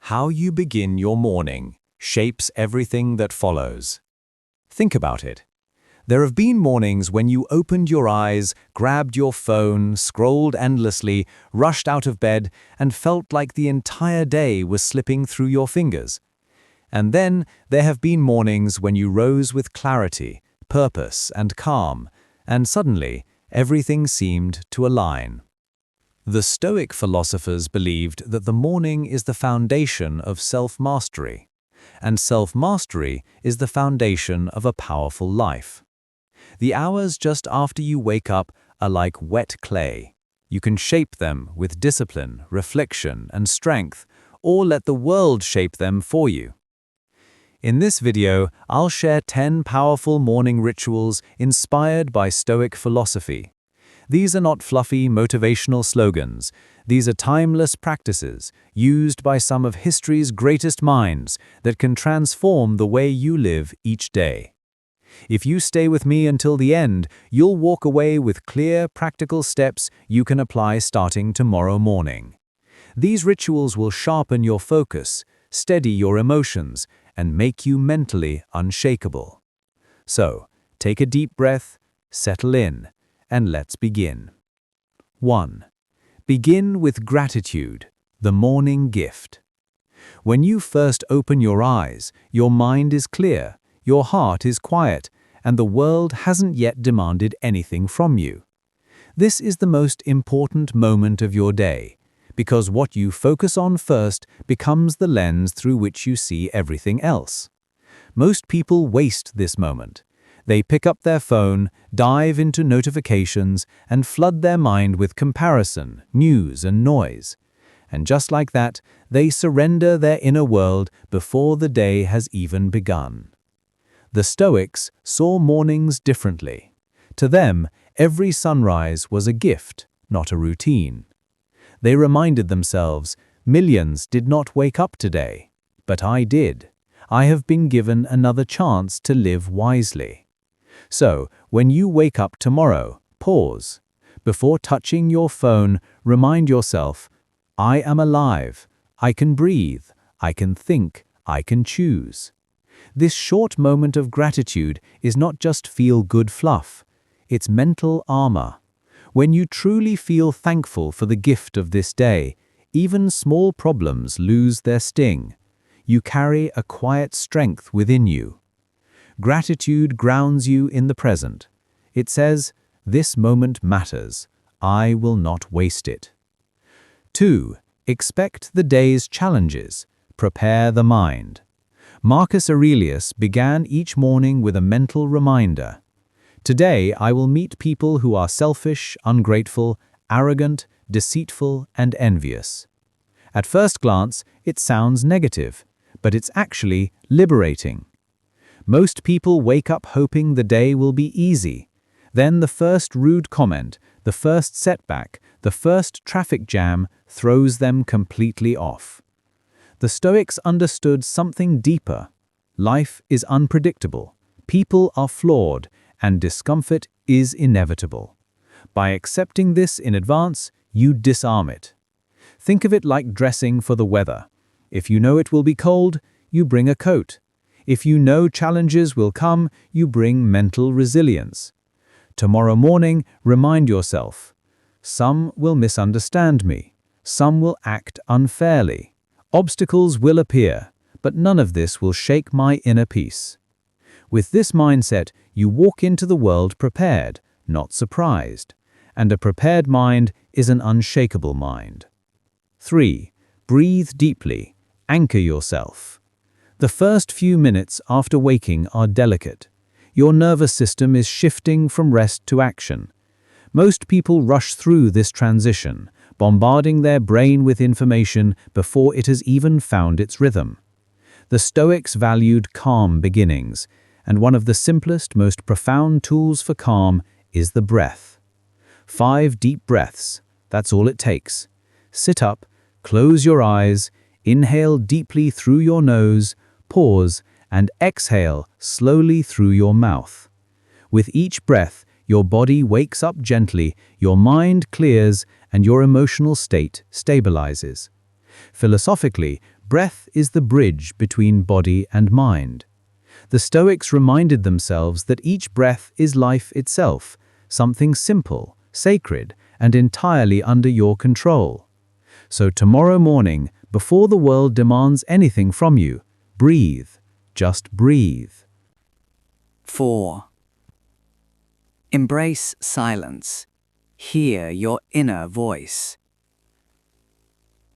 How you begin your morning shapes everything that follows. Think about it. There have been mornings when you opened your eyes, grabbed your phone, scrolled endlessly, rushed out of bed, and felt like the entire day was slipping through your fingers. And then there have been mornings when you rose with clarity, purpose, and calm, and suddenly everything seemed to align. The Stoic philosophers believed that the morning is the foundation of self-mastery, and self-mastery is the foundation of a powerful life. The hours just after you wake up are like wet clay. You can shape them with discipline, reflection, and strength, or let the world shape them for you. In this video, I'll share 10 powerful morning rituals inspired by Stoic philosophy. These are not fluffy motivational slogans. These are timeless practices used by some of history's greatest minds that can transform the way you live each day. If you stay with me until the end, you'll walk away with clear, practical steps you can apply starting tomorrow morning. These rituals will sharpen your focus, steady your emotions, and make you mentally unshakable. So, take a deep breath, settle in, and let's begin. 1. Begin with gratitude, the morning gift. When you first open your eyes, your mind is clear, your heart is quiet, and the world hasn't yet demanded anything from you. This is the most important moment of your day, because what you focus on first becomes the lens through which you see everything else. Most people waste this moment. They pick up their phone, dive into notifications, and flood their mind with comparison, news, and noise. And just like that, they surrender their inner world before the day has even begun. The Stoics saw mornings differently. To them, every sunrise was a gift, not a routine. They reminded themselves, millions did not wake up today, but I did. I have been given another chance to live wisely. So, when you wake up tomorrow, pause. Before touching your phone, remind yourself, I am alive, I can breathe, I can think, I can choose. This short moment of gratitude is not just feel-good fluff, it's mental armor. When you truly feel thankful for the gift of this day, even small problems lose their sting. You carry a quiet strength within you. Gratitude grounds you in the present. It says, this moment matters. I will not waste it. 2. Expect the day's challenges. Prepare the mind. Marcus Aurelius began each morning with a mental reminder. Today I will meet people who are selfish, ungrateful, arrogant, deceitful, and envious. At first glance, it sounds negative, but it's actually liberating. Most people wake up hoping the day will be easy. Then the first rude comment, the first setback, the first traffic jam throws them completely off. The Stoics understood something deeper. Life is unpredictable, people are flawed, and discomfort is inevitable. By accepting this in advance, you disarm it. Think of it like dressing for the weather. If you know it will be cold, you bring a coat. If you know challenges will come, you bring mental resilience. Tomorrow morning, remind yourself, some will misunderstand me. Some will act unfairly. Obstacles will appear, but none of this will shake my inner peace. With this mindset, you walk into the world prepared, not surprised. And a prepared mind is an unshakable mind. 3. Breathe deeply. Anchor yourself. The first few minutes after waking are delicate. Your nervous system is shifting from rest to action. Most people rush through this transition, bombarding their brain with information before it has even found its rhythm. The Stoics valued calm beginnings, and one of the simplest, most profound tools for calm is the breath. 5 deep breaths, that's all it takes. Sit up, close your eyes, inhale deeply through your nose, pause, and exhale slowly through your mouth. With each breath, your body wakes up gently, your mind clears, and your emotional state stabilizes. Philosophically, Breath is the bridge between body and mind. The Stoics reminded themselves that each breath is life itself, something simple, sacred, and entirely under your control. So tomorrow morning, before the world demands anything from you, breathe. Just breathe. 4. Embrace silence. Hear your inner voice.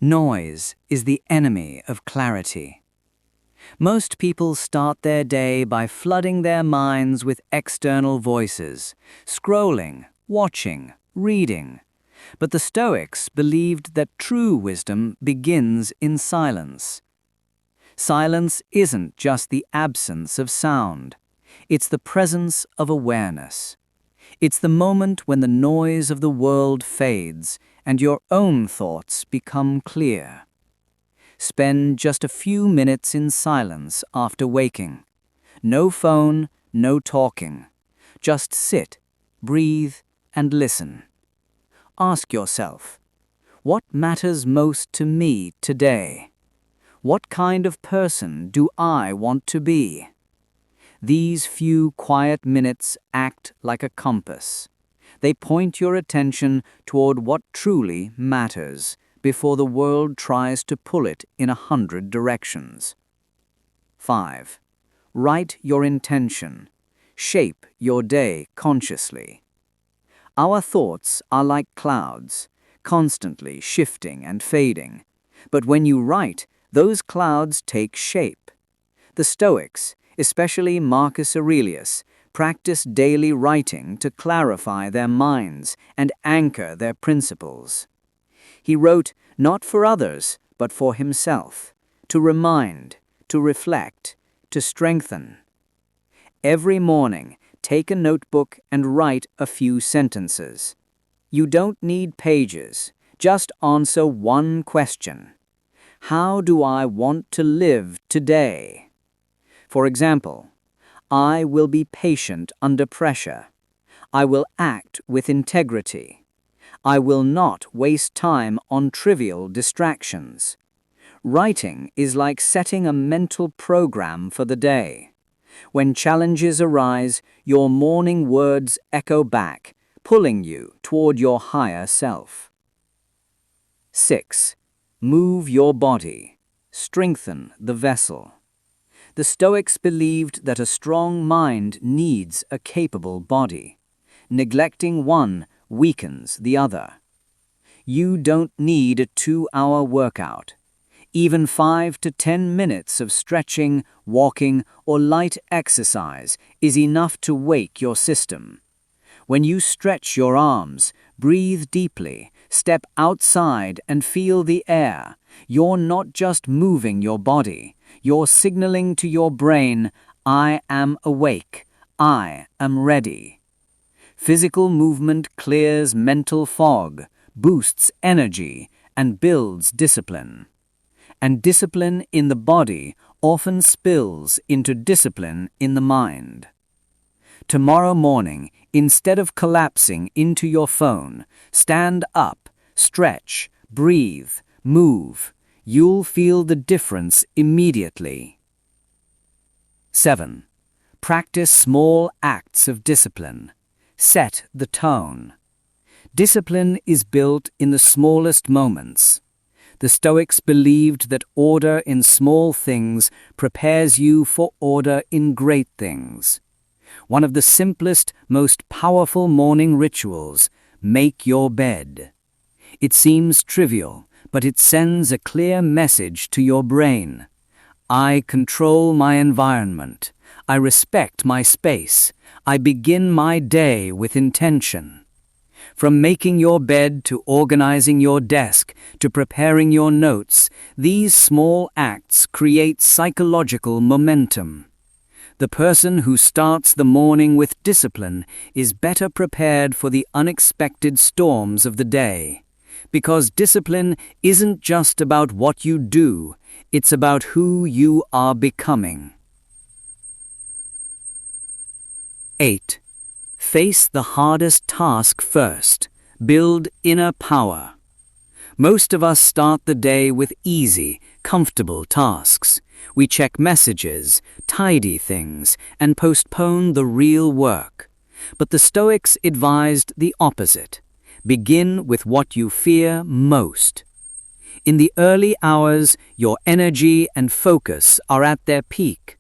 Noise is the enemy of clarity. Most people start their day by flooding their minds with external voices, scrolling, watching, reading. But the Stoics believed that true wisdom begins in silence. Silence isn't just the absence of sound. It's the presence of awareness. It's the moment when the noise of the world fades and your own thoughts become clear. Spend just a few minutes in silence after waking. No phone, no talking. Just sit, breathe, and listen. Ask yourself, what matters most to me today? What kind of person do I want to be? These few quiet minutes act like a compass. They point your attention toward what truly matters before the world tries to pull it in 100 directions. 5. Write your intention. Shape your day consciously. Our thoughts are like clouds, constantly shifting and fading. But when you write, those clouds take shape. The Stoics, especially Marcus Aurelius, practiced daily writing to clarify their minds and anchor their principles. He wrote not for others, but for himself, to remind, to reflect, to strengthen. Every morning, take a notebook and write a few sentences. You don't need pages, just answer one question. How do I want to live today? For example, I will be patient under pressure. I will act with integrity. I will not waste time on trivial distractions. Writing is like setting a mental program for the day. When challenges arise, your morning words echo back, pulling you toward your higher self. 6. Move your body. Strengthen the vessel. The Stoics believed that a strong mind needs a capable body. Neglecting one weakens the other. You don't need a 2-hour workout. Even 5 to 10 minutes of stretching, walking, or light exercise is enough to wake your system. When you stretch your arms, breathe deeply, step outside and feel the air, you're not just moving your body, you're signaling to your brain, I am awake, I am ready. Physical movement clears mental fog, boosts energy, and builds discipline. And discipline in the body often spills into discipline in the mind. Tomorrow morning, instead of collapsing into your phone, stand up, stretch, breathe, move. You'll feel the difference immediately. 7. Practice small acts of discipline. Set the tone. Discipline is built in the smallest moments. The Stoics believed that order in small things prepares you for order in great things. One of the simplest, most powerful morning rituals, make your bed. It seems trivial, but it sends a clear message to your brain. I control my environment. I respect my space. I begin my day with intention. From making your bed to organizing your desk to preparing your notes, these small acts create psychological momentum. The person who starts the morning with discipline is better prepared for the unexpected storms of the day. Because discipline isn't just about what you do, it's about who you are becoming. 8. Face the hardest task first. Build inner power. Most of us start the day with easy, comfortable tasks. We check messages, tidy things, and postpone the real work. But the Stoics advised the opposite. Begin with what you fear most. In the early hours, your energy and focus are at their peak.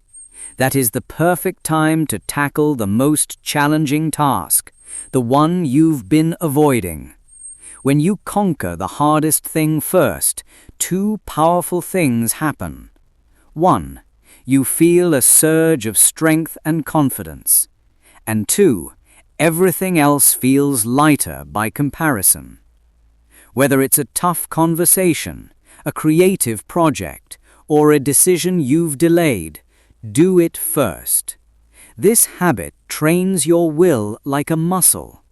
That is the perfect time to tackle the most challenging task, the one you've been avoiding. When you conquer the hardest thing first, two powerful things happen. 1. You feel a surge of strength and confidence. And 2. Everything else feels lighter by comparison. Whether it's a tough conversation, a creative project, or a decision you've delayed, do it first. This habit trains your will like a muscle.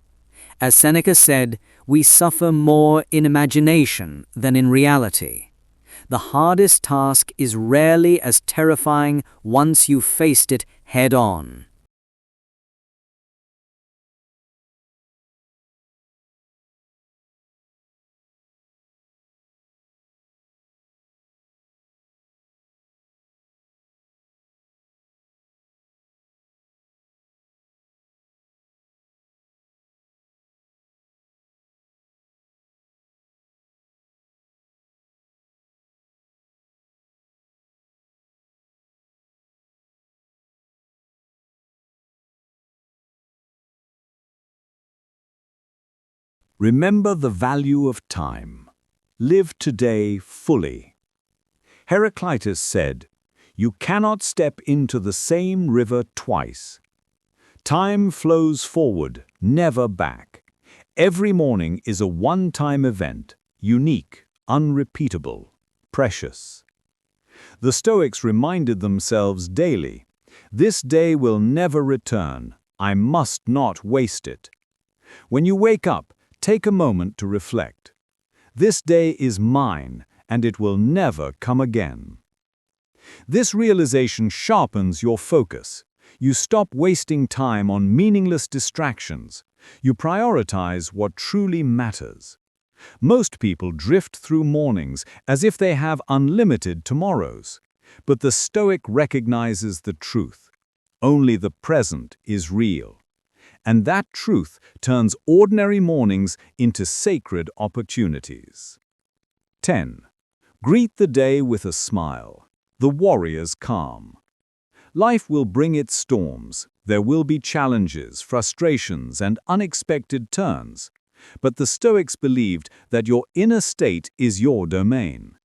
As Seneca said, we suffer more in imagination than in reality. The hardest task is rarely as terrifying once you've faced it head-on. Remember the value of time. Live today fully. Heraclitus said, "You cannot step into the same river twice. Time flows forward, never back. Every morning is a one-time event, unique, unrepeatable, precious." The Stoics reminded themselves daily, "This day will never return. I must not waste it." When you wake up, take a moment to reflect. This day is mine, and it will never come again. This realization sharpens your focus. You stop wasting time on meaningless distractions. You prioritize what truly matters. Most people drift through mornings as if they have unlimited tomorrows. But the Stoic recognizes the truth. Only the present is real. And that truth turns ordinary mornings into sacred opportunities. 10. Greet the day with a smile. The warrior's calm. Life will bring its storms. There will be challenges, frustrations, and unexpected turns. But the Stoics believed that your inner state is your domain.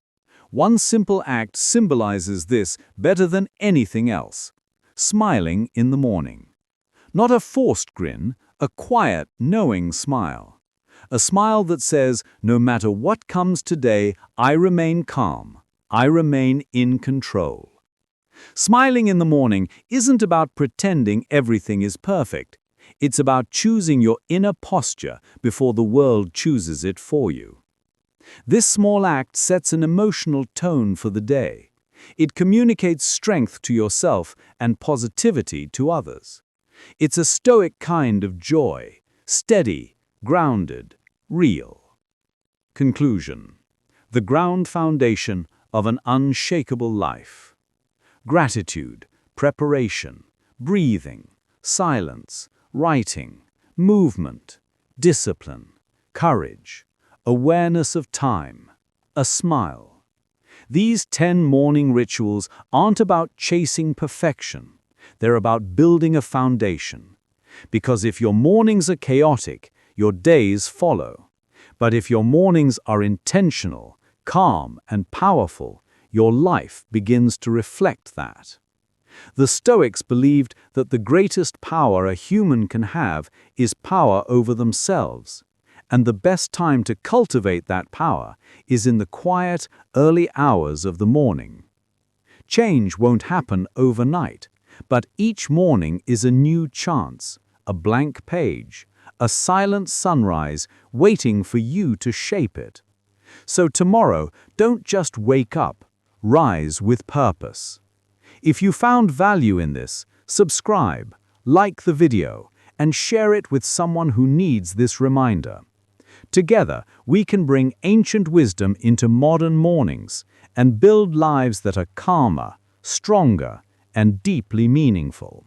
One simple act symbolizes this better than anything else. Smiling in the morning. Not a forced grin, a quiet, knowing smile. A smile that says, no matter what comes today, I remain calm. I remain in control. Smiling in the morning isn't about pretending everything is perfect. It's about choosing your inner posture before the world chooses it for you. This small act sets an emotional tone for the day. It communicates strength to yourself and positivity to others. It's a Stoic kind of joy, steady, grounded, real. Conclusion. The ground foundation of an unshakable life. Gratitude, preparation, breathing, silence, writing, movement, discipline, courage, awareness of time, a smile. These 10 morning rituals aren't about chasing perfection. They're about building a foundation. Because if your mornings are chaotic, your days follow. But if your mornings are intentional, calm, and powerful, your life begins to reflect that. The Stoics believed that the greatest power a human can have is power over themselves. And the best time to cultivate that power is in the quiet, early hours of the morning. Change won't happen overnight. But each morning is a new chance, a blank page, a silent sunrise waiting for you to shape it. So tomorrow, don't just wake up, rise with purpose. If you found value in this, subscribe, like the video, and share it with someone who needs this reminder. Together, we can bring ancient wisdom into modern mornings and build lives that are calmer, stronger, and deeply meaningful.